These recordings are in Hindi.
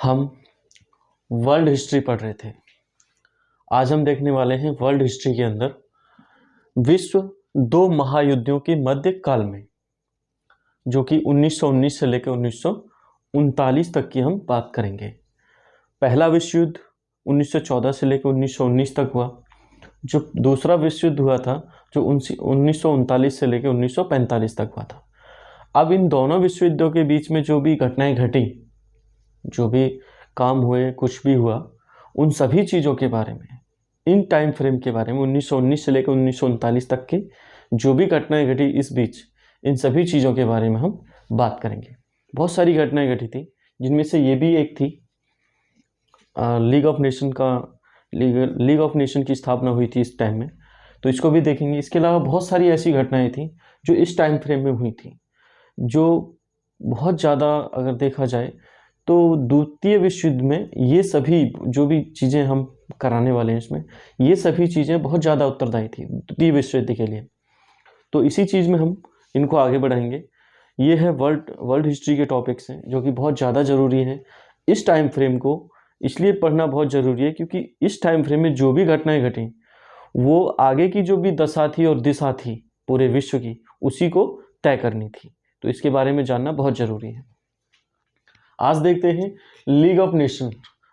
हम वर्ल्ड हिस्ट्री पढ़ रहे थे। आज हम देखने वाले हैं वर्ल्ड हिस्ट्री के अंदर विश्व दो महायुद्धों के मध्य काल में, जो कि 1919 से लेकर 1939 तक की हम बात करेंगे। पहला विश्व युद्ध 1914 से लेकर 1919 तक हुआ। जो दूसरा विश्व युद्ध हुआ था जो 1939 से लेकर 1945 तक हुआ था। अब इन दोनों विश्व युद्धों के बीच में जो भी घटनाएं घटी, जो भी काम हुए, कुछ भी हुआ, उन सभी चीज़ों के बारे में, इन टाइम फ्रेम के बारे में, 1919 से लेकर 1939 तक की जो भी घटनाएं घटी इस बीच, इन सभी चीज़ों के बारे में हम बात करेंगे। बहुत सारी घटनाएं घटी थी, जिनमें से ये भी एक थी लीग ऑफ नेशन की स्थापना हुई थी इस टाइम में, तो इसको भी देखेंगे। इसके अलावा बहुत सारी ऐसी घटनाएं थी जो इस टाइम फ्रेम में हुई थी, जो बहुत ज़्यादा अगर देखा जाए तो द्वितीय विश्व युद्ध में ये सभी जो भी चीज़ें हम कराने वाले हैं इसमें, ये सभी चीज़ें बहुत ज़्यादा उत्तरदायी थी द्वितीय विश्व युद्ध के लिए। तो इसी चीज़ में हम इनको आगे बढ़ाएंगे। ये है वर्ल्ड हिस्ट्री के टॉपिक्स हैं जो कि बहुत ज़्यादा ज़रूरी हैं। इस टाइम फ्रेम को इसलिए पढ़ना बहुत ज़रूरी है क्योंकि इस टाइम फ्रेम में जो भी घटनाएं घटी वो आगे की जो भी दशा थी और दिशा थी पूरे विश्व की, उसी को तय करनी थी। तो इसके बारे में जानना बहुत ज़रूरी है। आज देखते हैं लीग ऑफ नेशन,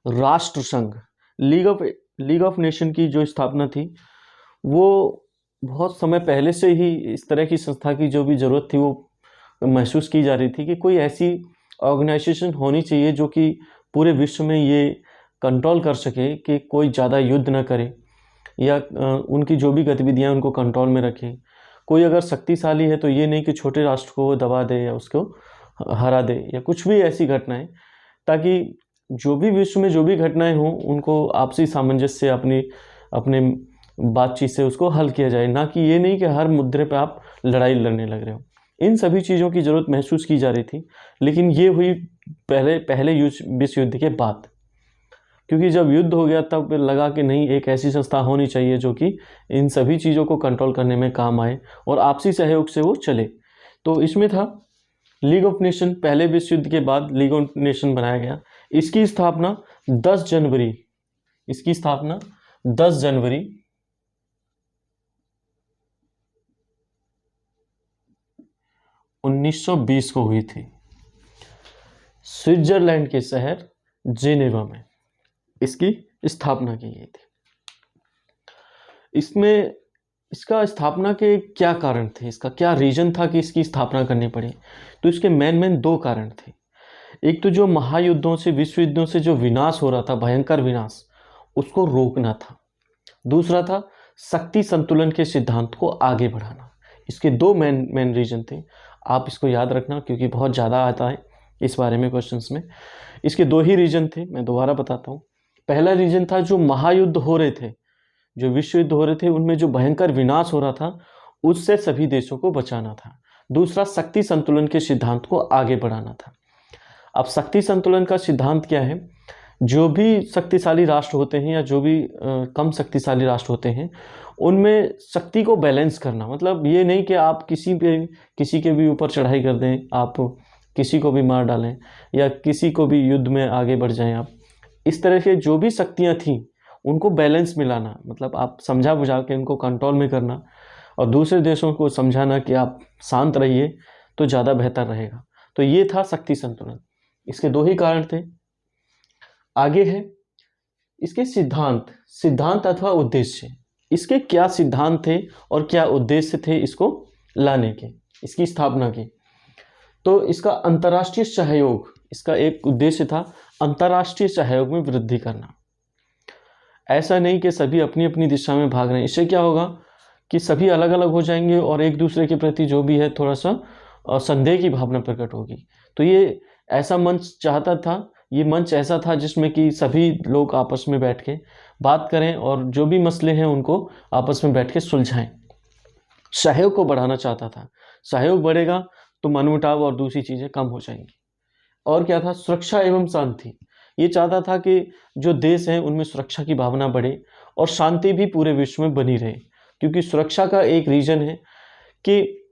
राष्ट्र संघ। लीग ऑफ नेशन की जो स्थापना थी वो बहुत समय पहले से ही इस तरह की संस्था की जो भी ज़रूरत थी वो महसूस की जा रही थी कि कोई ऐसी ऑर्गेनाइजेशन होनी चाहिए जो कि पूरे विश्व में ये कंट्रोल कर सके कि कोई ज़्यादा युद्ध ना करे या उनकी जो भी गतिविधियां उनको कंट्रोल में रखे। कोई अगर शक्तिशाली है तो ये नहीं कि छोटे राष्ट्र को दबा दे या उसको हरा दे या कुछ भी ऐसी घटनाएं, ताकि जो भी विश्व में जो भी घटनाएं हों उनको आपसी सामंजस्य से अपने बातचीत से उसको हल किया जाए, ना कि ये नहीं कि हर मुद्दे पे आप लड़ाई लड़ने लग रहे हो। इन सभी चीज़ों की ज़रूरत महसूस की जा रही थी, लेकिन ये हुई पहले विश्व युद्ध के बाद, क्योंकि जब युद्ध हो गया तब लगा कि नहीं, एक ऐसी संस्था होनी चाहिए जो कि इन सभी चीज़ों को कंट्रोल करने में काम आए और आपसी सहयोग से वो चले। तो इसमें था लीग ऑफ नेशन। पहले विश्व युद्ध के बाद लीग ऑफ नेशन बनाया गया। इसकी स्थापना 10 जनवरी 1920 को हुई थी, स्विट्जरलैंड के शहर जेनेवा में इसकी स्थापना की गई थी। इसमें इसका स्थापना के क्या कारण थे, इसका क्या रीजन था कि इसकी स्थापना करनी पड़ी? तो इसके मेन दो कारण थे। एक तो जो महायुद्धों से, विश्व युद्धों से जो विनाश हो रहा था, भयंकर विनाश, उसको रोकना था। दूसरा था शक्ति संतुलन के सिद्धांत को आगे बढ़ाना। इसके दो मेन रीजन थे। आप इसको याद रखना क्योंकि बहुत ज़्यादा आता है इस बारे में क्वेश्चंस में। इसके दो ही रीजन थे, मैं दोबारा बताता हूँ। पहला रीजन था जो महायुद्ध हो रहे थे, जो विश्व युद्ध हो रहे थे, उनमें जो भयंकर विनाश हो रहा था उससे सभी देशों को बचाना था। दूसरा शक्ति संतुलन के सिद्धांत को आगे बढ़ाना था। अब शक्ति संतुलन का सिद्धांत क्या है? जो भी शक्तिशाली राष्ट्र होते हैं या जो भी कम शक्तिशाली राष्ट्र होते हैं, उनमें शक्ति को बैलेंस करना। मतलब ये नहीं कि आप किसी के भी ऊपर चढ़ाई कर दें, आप किसी को भी मार डालें या किसी को भी युद्ध में आगे बढ़ जाएं आप। इस तरह के जो भी शक्तियां थीं उनको बैलेंस मिलाना, मतलब आप समझा बुझा के उनको कंट्रोल में करना और दूसरे देशों को समझाना कि आप शांत रहिए तो ज़्यादा बेहतर रहेगा। तो ये था शक्ति संतुलन। इसके दो ही कारण थे। आगे है इसके सिद्धांत अथवा उद्देश्य। इसके क्या सिद्धांत थे और क्या उद्देश्य थे इसको लाने के, इसकी स्थापना की? तो इसका अंतर्राष्ट्रीय सहयोग, इसका एक उद्देश्य था अंतर्राष्ट्रीय सहयोग में वृद्धि करना। ऐसा नहीं कि सभी अपनी अपनी दिशा में भाग रहे हैं। इससे क्या होगा कि सभी अलग अलग हो जाएंगे और एक दूसरे के प्रति जो भी है थोड़ा सा संदेह की भावना प्रकट होगी। तो ये ऐसा मंच चाहता था, ये मंच ऐसा था जिसमें कि सभी लोग आपस में बैठ के बात करें और जो भी मसले हैं उनको आपस में बैठ के सुलझाएं। सहयोग को बढ़ाना चाहता था। सहयोग बढ़ेगा तो मनमुटाव और दूसरी चीज़ें कम हो जाएंगी। और क्या था? सुरक्षा एवं शांति। ये चाहता था कि जो देश हैं उनमें सुरक्षा की भावना बढ़े और शांति भी पूरे विश्व में बनी रहे, क्योंकि सुरक्षा का एक रीजन है कि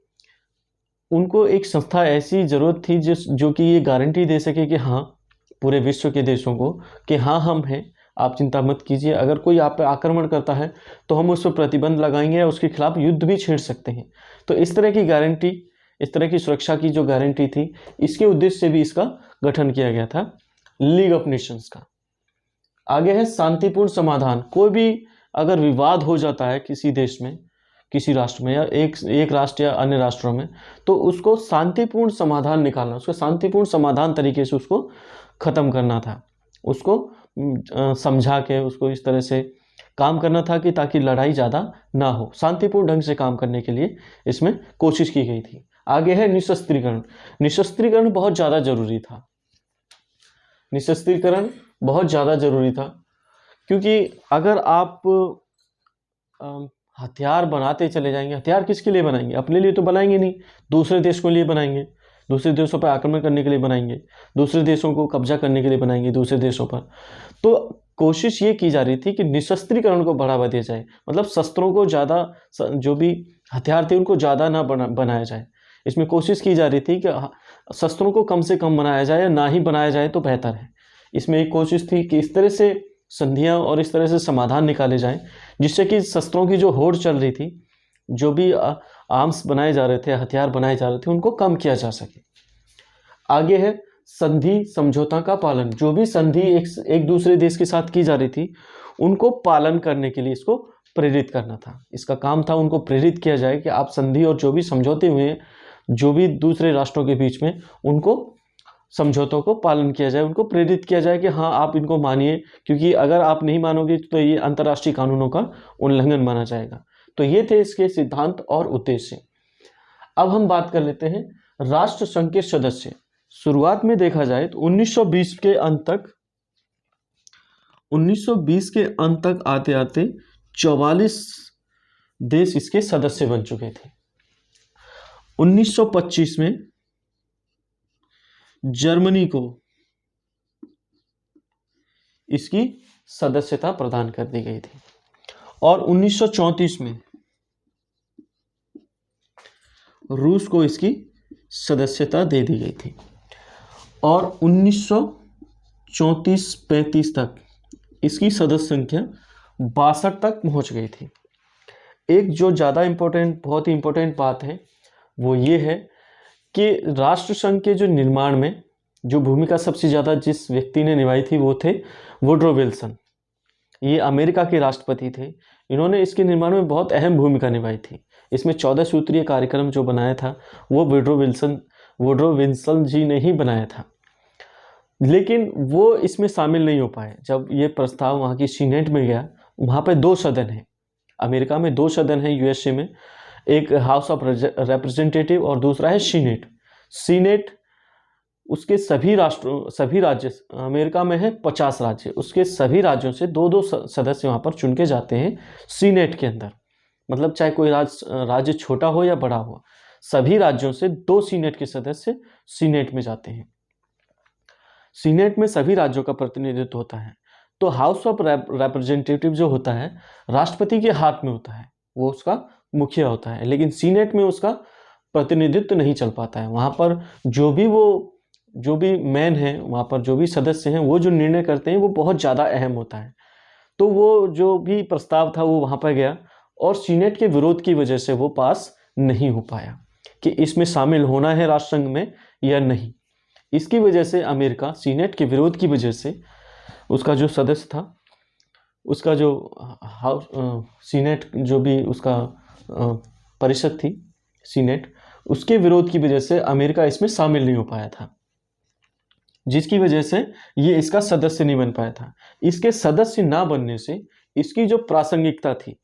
उनको एक संस्था ऐसी ज़रूरत थी जो कि ये गारंटी दे सके कि हाँ, पूरे विश्व के देशों को कि हाँ हम हैं, आप चिंता मत कीजिए, अगर कोई आप पे आक्रमण करता है तो हम उस पर प्रतिबंध लगाएंगे या उसके खिलाफ युद्ध भी छेड़ सकते हैं। तो इस तरह की गारंटी, इस तरह की सुरक्षा की जो गारंटी थी, इसके उद्देश्य से भी इसका गठन किया गया था लीग ऑफ नेशंस का। आगे है शांतिपूर्ण समाधान। कोई भी अगर विवाद हो जाता है किसी देश में, किसी राष्ट्र में, या एक राष्ट्र या अन्य राष्ट्रों में, तो उसको शांतिपूर्ण समाधान निकालना, उसको शांतिपूर्ण समाधान तरीके से उसको खत्म करना था, उसको समझा के उसको इस तरह से काम करना था कि ताकि लड़ाई ज़्यादा ना हो, शांतिपूर्ण ढंग से काम करने के लिए इसमें कोशिश की गई थी। आगे है निशस्त्रीकरण। निशस्त्रीकरण बहुत ज़्यादा जरूरी था, निशस्त्रीकरण बहुत ज़्यादा जरूरी था, क्योंकि अगर आप हथियार बनाते चले जाएंगे, हथियार किसके लिए बनाएंगे? अपने लिए तो बनाएंगे नहीं, दूसरे देश के लिए बनाएंगे, दूसरे देशों पर आक्रमण करने के लिए बनाएंगे, दूसरे देशों को कब्जा करने के लिए बनाएंगे दूसरे देशों पर। तो कोशिश ये की जा रही थी कि निशस्त्रीकरण को बढ़ावा दिया जाए, मतलब शस्त्रों को ज़्यादा, जो भी हथियार थे उनको ज़्यादा ना बनाया जाए। इसमें कोशिश की जा रही थी कि शस्त्रों को कम से कम बनाया जाए या ना ही बनाया जाए तो बेहतर है। इसमें एक कोशिश थी कि इस तरह से संधियां और इस तरह से समाधान निकाले जाएं जिससे कि शस्त्रों की जो होड़ चल रही थी, जो भी आर्म्स बनाए जा रहे थे, हथियार बनाए जा रहे थे, उनको कम किया जा सके। आगे है संधि समझौता का पालन। जो भी संधि एक दूसरे देश के साथ की जा रही थी उनको पालन करने के लिए इसको प्रेरित करना था। इसका काम था उनको प्रेरित किया जाए कि आप संधि और जो भी समझौते हुए हैं जो भी दूसरे राष्ट्रों के बीच में, उनको समझौतों को पालन किया जाए, उनको प्रेरित किया जाए कि हाँ आप इनको मानिए, क्योंकि अगर आप नहीं मानोगे तो ये अंतर्राष्ट्रीय कानूनों का उल्लंघन माना जाएगा। तो ये थे इसके सिद्धांत और उद्देश्य। अब हम बात कर लेते हैं राष्ट्र संघ के सदस्य। शुरुआत में देखा जाए तो 1920 के अंत तक आते आते 44 देश इसके सदस्य बन चुके थे। 1925 में जर्मनी को इसकी सदस्यता प्रदान कर दी गई थी और 1934 में रूस को इसकी सदस्यता दे दी गई थी और 1934-35 तक इसकी सदस्य संख्या 62 तक पहुंच गई थी। एक जो ज़्यादा इम्पोर्टेंट, बहुत ही इम्पोर्टेंट बात है वो ये है कि राष्ट्रसंघ के जो निर्माण में जो भूमिका सबसे ज़्यादा जिस व्यक्ति ने निभाई थी वो थे वुडरो विल्सन। ये अमेरिका के राष्ट्रपति थे। इन्होंने इसके निर्माण में बहुत अहम भूमिका निभाई थी। इसमें 14 सूत्रीय कार्यक्रम जो बनाया था वो वुडरो विल्सन जी ने ही बनाया था, लेकिन वो इसमें शामिल नहीं हो पाए। जब ये प्रस्ताव वहाँ की सीनेट में गया, वहाँ पे 2 सदन हैं, अमेरिका में 2 सदन हैं यूएसए में, एक हाउस ऑफ रिप्रेजेंटेटिव और दूसरा है सीनेट। सीनेट उसके सभी राज्य, अमेरिका में है 50 राज्य, उसके सभी राज्यों से 2-2 सदस्य वहाँ पर चुन के जाते हैं सीनेट के अंदर। मतलब चाहे कोई राज्य छोटा हो या बड़ा हो, सभी राज्यों से 2 सीनेट के सदस्य सीनेट में जाते हैं। सीनेट में सभी राज्यों का प्रतिनिधित्व होता है। तो हाउस ऑफ रिप्रेजेंटेटिव जो होता है राष्ट्रपति के हाथ में होता है, वो उसका मुखिया होता है, लेकिन सीनेट में उसका प्रतिनिधित्व नहीं चल पाता है। वहाँ पर जो भी मैन है, वहाँ पर जो भी सदस्य हैं, वो जो निर्णय करते हैं वो बहुत ज़्यादा अहम होता है। तो वो जो भी प्रस्ताव था वो वहाँ पर गया और सीनेट के विरोध की वजह से वो पास नहीं हो पाया कि इसमें शामिल होना है राष्ट्रसंघ में या नहीं। इसकी वजह से अमेरिका सीनेट के विरोध की वजह से उसका जो सदस्य था, उसका जो हाउस सीनेट जो भी उसका परिषद थी सीनेट, उसके विरोध की वजह से अमेरिका इसमें शामिल नहीं हो पाया था, जिसकी वजह से ये इसका सदस्य नहीं बन पाया था। इसके सदस्य ना बनने से इसकी जो प्रासंगिकता थी,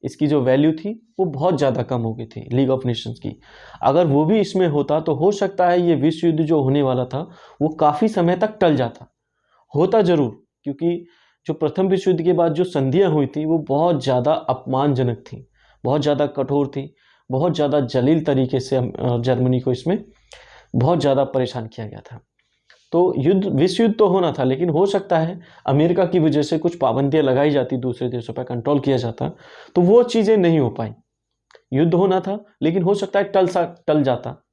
इसकी जो वैल्यू थी वो बहुत ज़्यादा कम हो गई थी लीग ऑफ नेशंस की। अगर वो भी इसमें होता तो हो सकता है ये विश्व युद्ध जो होने वाला था वो काफ़ी समय तक टल जाता, होता ज़रूर, क्योंकि जो प्रथम विश्व युद्ध के बाद जो संधियाँ हुई थी वो बहुत ज़्यादा अपमानजनक थी, बहुत ज़्यादा कठोर थी, बहुत ज़्यादा जलील तरीके से जर्मनी को इसमें बहुत ज़्यादा परेशान किया गया था। तो विश्व युद्ध तो होना था, लेकिन हो सकता है अमेरिका की वजह से कुछ पाबंदियां लगाई जाती, दूसरे देशों पर कंट्रोल किया जाता, तो वो चीज़ें नहीं हो पाई। युद्ध होना था लेकिन हो सकता है टल जाता,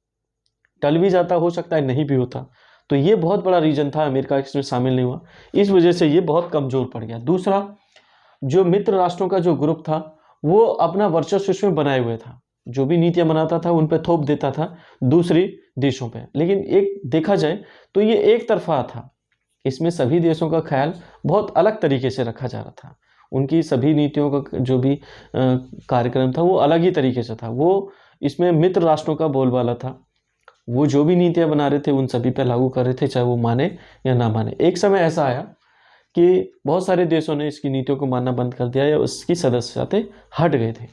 टल भी जाता, हो सकता है नहीं भी होता। तो ये बहुत बड़ा रीजन था, अमेरिका इसमें शामिल नहीं हुआ, इस वजह से ये बहुत कमज़ोर पड़ गया। दूसरा, जो मित्र राष्ट्रों का जो ग्रुप था वो अपना वर्चस्व इसमें बनाए हुए था, जो भी नीतियां बनाता था उन पे थोप देता था दूसरे देशों पे। लेकिन एक देखा जाए तो ये एक तरफा था, इसमें सभी देशों का ख्याल बहुत अलग तरीके से रखा जा रहा था, उनकी सभी नीतियों का जो भी कार्यक्रम था वो अलग ही तरीके से था। वो इसमें मित्र राष्ट्रों का बोलबाला था, वो जो भी नीतियां बना रहे थे उन सभी पे लागू कर रहे थे, चाहे वो माने या ना माने। एक समय ऐसा आया कि बहुत सारे देशों ने इसकी नीतियों को मानना बंद कर दिया या उसकी सदस्यता हट गए थे,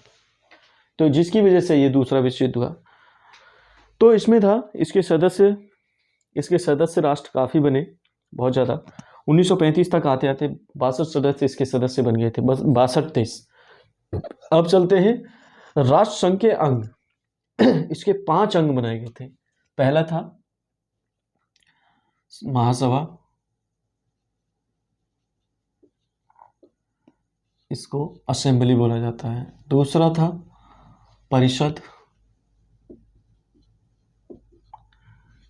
तो जिसकी वजह से ये दूसरा विश्व युद्ध हुआ। तो इसमें था इसके सदस्य राष्ट्र काफ़ी बने, बहुत ज़्यादा। 1935 तक आते आते 62 सदस्य इसके सदस्य बन गए थे, बस 62 देश। अब चलते हैं राष्ट्र संघ के अंग। इसके 5 अंग बनाए गए थे। पहला था महासभा, इसको असेंबली बोला जाता है। दूसरा था परिषद,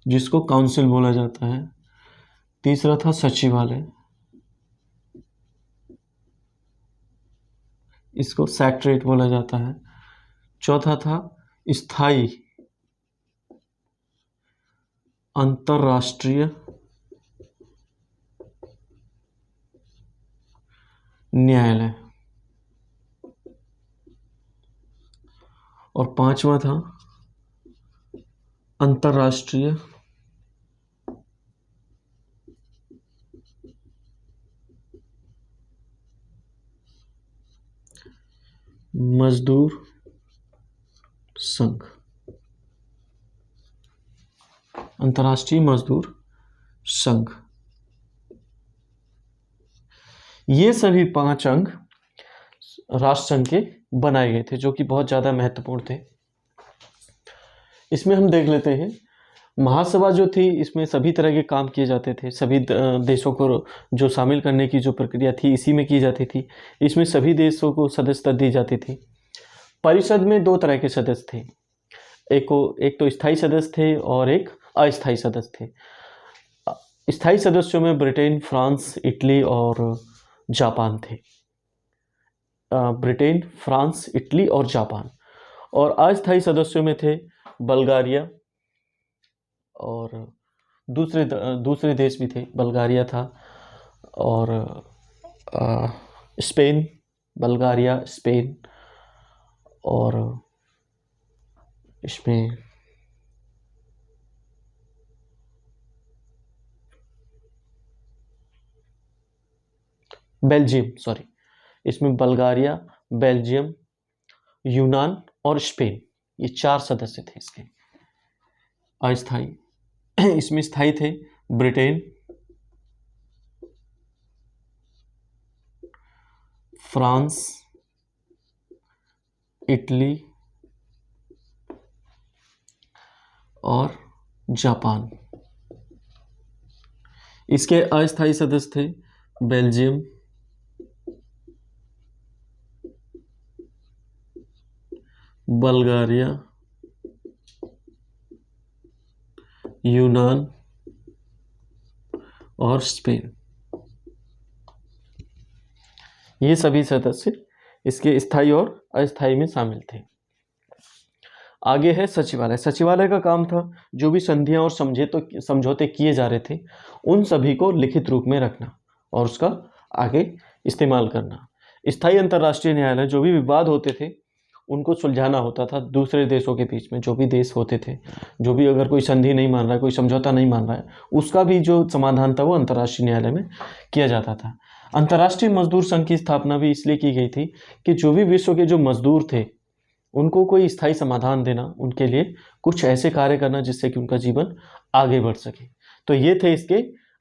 जिसको काउंसिल बोला जाता है। तीसरा था सचिवालय, इसको सेक्रेटरीट बोला जाता है। चौथा था स्थायी अंतर्राष्ट्रीय न्यायालय, और पांचवा था अंतर्राष्ट्रीय मजदूर संघ, अंतर्राष्ट्रीय मजदूर संघ। ये सभी 5 अंग राष्ट्र संघ के बनाए गए थे, जो कि बहुत ज़्यादा महत्वपूर्ण थे। इसमें हम देख लेते हैं, महासभा जो थी इसमें सभी तरह के काम किए जाते थे, सभी देशों को जो शामिल करने की जो प्रक्रिया थी इसी में की जाती थी। इसमें सभी देशों को सदस्यता दी जाती थी। परिषद में 2 तरह के सदस्य थे, एक तो स्थायी सदस्य थे और एक अस्थायी सदस्य थे। स्थायी सदस्यों में ब्रिटेन, फ्रांस, इटली और जापान थे। ब्रिटेन, फ्रांस, इटली और जापान। और अस्थायी सदस्यों में थे बल्गारिया और दूसरे देश भी थे। बल्गारिया था और स्पेन, बल्गारिया, स्पेन, और इसमें बेल्जियम, इसमें बल्गारिया, बेल्जियम, यूनान और स्पेन, ये 4 सदस्य थे इसके अस्थायी। इसमें स्थायी थे ब्रिटेन, फ्रांस, इटली और जापान। इसके अस्थायी सदस्य थे बेल्जियम, बल्गारिया, यूनान और स्पेन। ये सभी सदस्य इसके स्थायी और अस्थायी में शामिल थे। आगे है सचिवालय। सचिवालय का काम था जो भी संधियां और समझौते किए जा रहे थे उन सभी को लिखित रूप में रखना और उसका आगे इस्तेमाल करना। स्थायी अंतर्राष्ट्रीय न्यायालय, जो भी विवाद होते थे उनको सुलझाना होता था दूसरे देशों के बीच में। जो भी देश होते थे, जो भी अगर कोई संधि नहीं मान रहा है, कोई समझौता नहीं मान रहा है, उसका भी जो समाधान था वो अंतर्राष्ट्रीय न्यायालय में किया जाता था। अंतर्राष्ट्रीय मजदूर संघ की स्थापना भी इसलिए की गई थी कि जो भी विश्व के जो मजदूर थे उनको कोई स्थायी समाधान देना, उनके लिए कुछ ऐसे कार्य करना जिससे कि उनका जीवन आगे बढ़ सके। तो ये थे इसके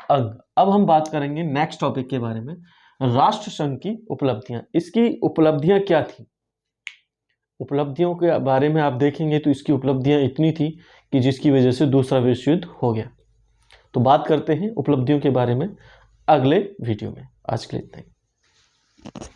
अंग। अब हम बात करेंगे नेक्स्ट टॉपिक के बारे में, राष्ट्र संघ की उपलब्धियां। इसकी उपलब्धियां क्या थी? उपलब्धियों के बारे में आप देखेंगे तो इसकी उपलब्धियां इतनी थी कि जिसकी वजह से दूसरा विश्व युद्ध हो गया। तो बात करते हैं उपलब्धियों के बारे में अगले वीडियो में। आज के लिए इतना ही।